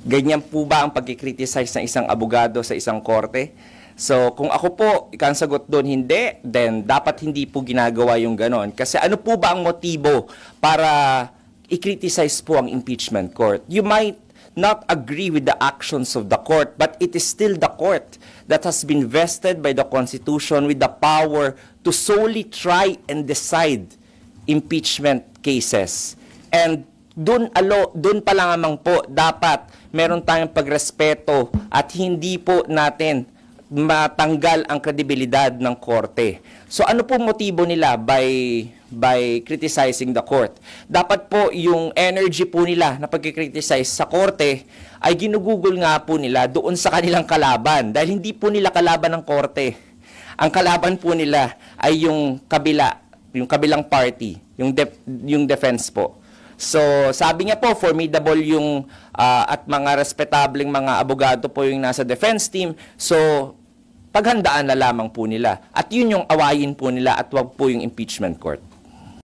Ganyan po ba ang pag-criticize ng isang abogado sa isang korte? So, kung ako po, ikang sagot doon, hindi, then dapat hindi po ginagawa yung ganon. Kasi ano po ba ang motibo para i-criticize po ang impeachment court? You might not agree with the actions of the court, but it is still the court that has been vested by the Constitution with the power to solely try and decide impeachment cases. And doon pa lang namang po dapat meron tayong pagrespeto at hindi po natin matanggal ang kredibilidad ng korte. So ano po motibo nila by criticizing the court? Dapat po yung energy po nila na pagkikriticize sa korte ay ginugugol nga po nila doon sa kanilang kalaban dahil hindi po nila kalaban ng korte. Ang kalaban po nila ay yung kabilang party, yung defense po. So, sabi niya po, formidable yung at mga respetableng mga abogado po yung nasa defense team. So, paghandaan na lamang po nila. At yun yung awayin po nila at wag po yung impeachment court.